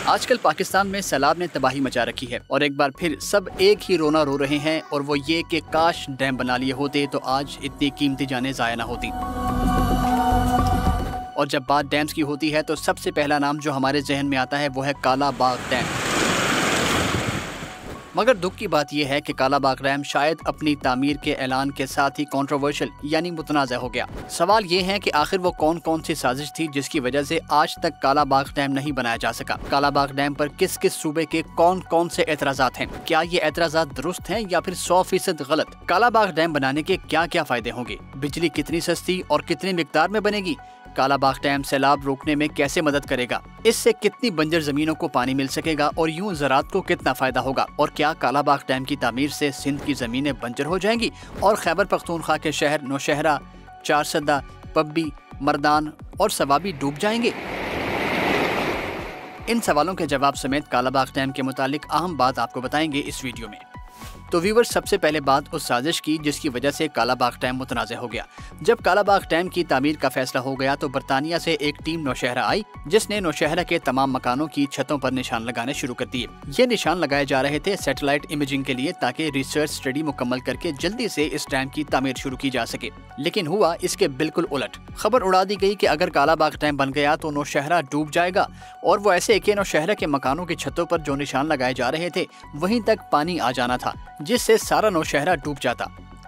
आजकल पाकिस्तान में सैलाब ने तबाही मचा रखी है और एक बार फिर सब एक ही रोना रो रहे हैं और वो ये कि काश डैम बना लिए होते तो आज इतनी कीमती जानें ज़ाया ना होती। और जब बात डैम्स की होती है तो सबसे पहला नाम जो हमारे जहन में आता है वो है काला बाग डैम। मगर दुख की बात यह है कि काला बाग डैम शायद अपनी तामीर के ऐलान के साथ ही कंट्रोवर्शियल यानी मुतनाज़ा हो गया। सवाल ये है कि आखिर वो कौन कौन सी साजिश थी जिसकी वजह से आज तक काला बाग डैम नहीं बनाया जा सका। काला बाग डैम पर किस किस सूबे के कौन कौन से एतराज़ात हैं, क्या ये एतराज़ात दुरुस्त हैं या फिर 100% गलत। काला बाग डैम बनाने के क्या क्या फायदे होंगे, बिजली कितनी सस्ती और कितनी मिकदार में बनेगी, काला बाग डैम सैलाब रोकने में कैसे मदद करेगा, इससे कितनी बंजर जमीनों को पानी मिल सकेगा और यूं ज़राअत को कितना फायदा होगा, और क्या काला बाग डैम की तामीर से सिंध की जमीनें बंजर हो जाएंगी और खैबर पख्तूनख्वा के शहर नौशहरा, चारसदा, पब्बी, मर्दान और सवाबी डूब जाएंगे। इन सवालों के जवाब समेत काला बाग डैम के मुतालिक अहम बात आपको बताएंगे इस वीडियो में। तो व्यूअर्स, सबसे पहले बात उस साजिश की जिसकी वजह से काला बाग डैम मुतनाज़ हो गया। जब काला बाग डैम की तामीर का फैसला हो गया तो बरतानिया से एक टीम नौशहरा आई जिसने नौशहरा के तमाम मकानों की छतों पर निशान लगाने शुरू कर दिए। ये निशान लगाए जा रहे थे सैटेलाइट इमेजिंग के लिए ताकि रिसर्च स्टडी मुकम्मल करके जल्दी से इस डैम की तामीर शुरू की जा सके। लेकिन हुआ इसके बिल्कुल उलट। खबर उड़ा दी गई कि अगर काला बाग डैम बन गया तो नौशहरा डूब जाएगा, और वो ऐसे कि नौशहरा के मकानों की छतों पर जो निशान लगाए जा रहे थे वहीं तक पानी आ जाना था जिससे सारा नौशहरा डूब जाता।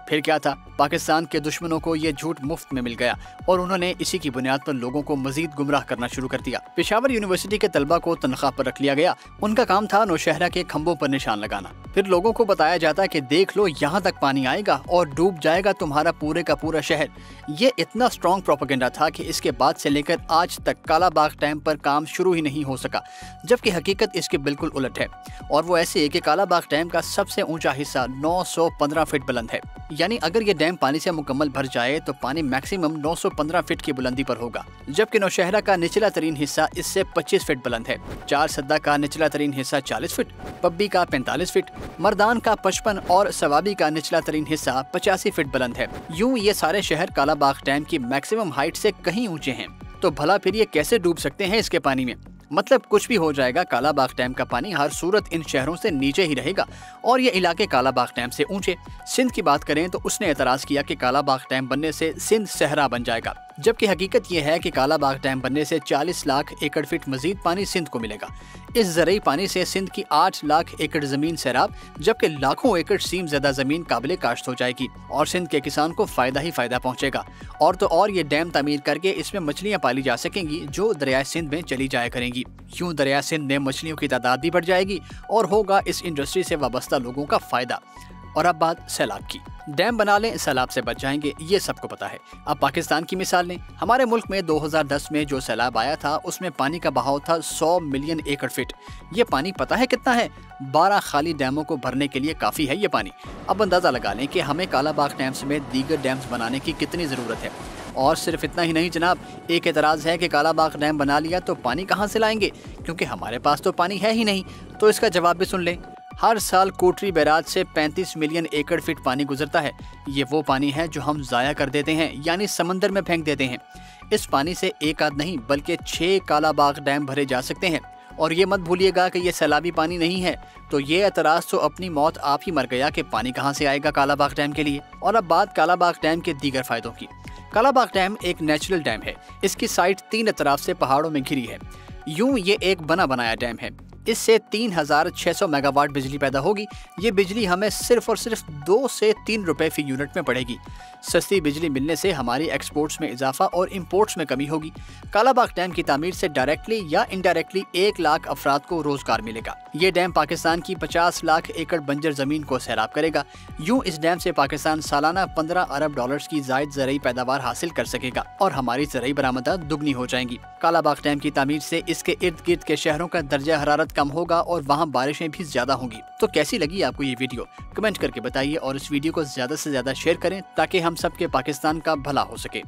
फिर क्या था, पाकिस्तान के दुश्मनों को ये झूठ मुफ्त में मिल गया और उन्होंने इसी की बुनियाद पर लोगों को मजीद गुमराह करना शुरू कर दिया। पेशावर यूनिवर्सिटी के तलबा को तनख्वाह पर रख लिया गया। उनका काम था नौशहरा के खंभों पर निशान लगाना। फिर लोगों को बताया जाता कि देख लो यहाँ तक पानी आएगा और डूब जाएगा तुम्हारा पूरे का पूरा शहर। ये इतना स्ट्रॉन्ग प्रोपेगेंडा था कि इसके बाद से लेकर आज तक काला बाग डैम पर काम शुरू ही नहीं हो सका, जबकि हकीकत इसके बिल्कुल उलट है। और वो ऐसे है कि काला बाग डैम का सबसे ऊंचा हिस्सा 915 फीट बुलंद है, यानी अगर ये डैम पानी से मुकम्मल भर जाए तो पानी मैक्सिमम 915 फीट की बुलंदी पर होगा, जबकि नौशहरा का निचला तरीन हिस्सा इससे 25 फीट बुलंद है, चारसदा का निचला तरीन हिस्सा 40 फीट, पब्बी का 45 फीट, मर्दान का 55 और सवाबी का निचला तरीन हिस्सा 85 फीट बुलंद है। यूं ये सारे शहर काला बाग डैम की मैक्सिमम हाइट से कहीं ऊंचे हैं। तो भला फिर ये कैसे डूब सकते हैं इसके पानी में? मतलब कुछ भी हो जाएगा, काला बाग डैम का पानी हर सूरत इन शहरों से नीचे ही रहेगा और ये इलाके काला बाग डैम से ऊंचे। सिंध की बात करें तो उसने एतराज़ किया कि काला बाग डैम बनने से सिंध सहरा बन जाएगा, जबकि हकीकत यह है कि काला बाग डैम बनने से 40 लाख एकड़ फीट मजीद पानी सिंध को मिलेगा। इस ज़रूरी पानी से सिंध की 8 लाख एकड़ ज़मीन सैराब, जबकि लाखों एकड़ सीम ज़्यादा ज़मीन काबिल काश्त हो जाएगी और सिंध के किसान को फ़ायदा ही फ़ायदा पहुँचेगा। और तो और ये डैम तामीर करके इसमें मछलियाँ पाली जा सकेंगी जो दरिया सिंध में चली जाया करेंगी। यूँ दरिया सिंध में मछलियों की तादाद भी बढ़ जाएगी और होगा इस इंडस्ट्री से वाबस्ता लोगों का फ़ायदा। और अब बात सैलाब की। डैम बना लें, सैलाब से बच जाएंगे, ये सबको पता है। अब पाकिस्तान की मिसाल लें। हमारे मुल्क में 2010 में जो सैलाब आया था उसमें पानी का बहाव था 100 मिलियन एकड़ फीट। ये पानी पता है कितना है? 12 खाली डैमों को भरने के लिए काफ़ी है ये पानी। अब अंदाज़ा लगा लें कि हमें काला बाग डैम समेत दीगर डैम्स बनाने की कितनी ज़रूरत है। और सिर्फ इतना ही नहीं जनाब, एक एतराज़ है कि काला बाग डैम बना लिया तो पानी कहाँ से लाएंगे, क्योंकि हमारे पास तो पानी है ही नहीं। तो इसका जवाब भी सुन लें। हर साल कोटरी बैराज से 35 मिलियन एकड़ फीट पानी गुजरता है। ये वो पानी है जो हम ज़ाया कर देते हैं, यानी समंदर में फेंक देते हैं। इस पानी से एक आध नहीं बल्कि 6 काला बाग डैम भरे जा सकते हैं। और ये मत भूलिएगा कि ये सैलाबी पानी नहीं है। तो ये एतराज़ तो अपनी मौत आप ही मर गया कि पानी कहाँ से आएगा काला बाग डैम के लिए। और अब बात काला बाग डैम के दीगर फ़ायदों की। काला बाग डैम एक नेचुरल डैम है। इसकी साइट 3 अतराफ से पहाड़ों में घिरी है। यूं ये एक बना बनाया डैम है। इससे 3600 मेगावाट बिजली पैदा होगी। ये बिजली हमें सिर्फ और सिर्फ 2 से 3 रुपए फी यूनिट में पड़ेगी। सस्ती बिजली मिलने से हमारी एक्सपोर्ट्स में इजाफा और इंपोर्ट्स में कमी होगी। काला बाग डैम की तामीर से डायरेक्टली या इनडायरेक्टली 1 लाख अफराद को रोजगार मिलेगा। ये डैम पाकिस्तान की 50 लाख एकड़ बंजर जमीन को सैराब करेगा। यूं इस डैम से पाकिस्तान सालाना 15 अरब डॉलर्स की जायद ज़रूरी पैदावार हासिल कर सकेगा और हमारी ज़रूरी बरामदात दुगनी हो जाएंगी। काला बाग डैम की तामीर से इसके इर्द गिर्द के शहरों का दर्जा हरारत कम होगा और वहाँ बारिशें भी ज्यादा होंगी। तो कैसी लगी आपको ये वीडियो? कमेंट करके बताइए और इस वीडियो को ज्यादा से ज्यादा शेयर करें ताकि हम सब के पाकिस्तान का भला हो सके।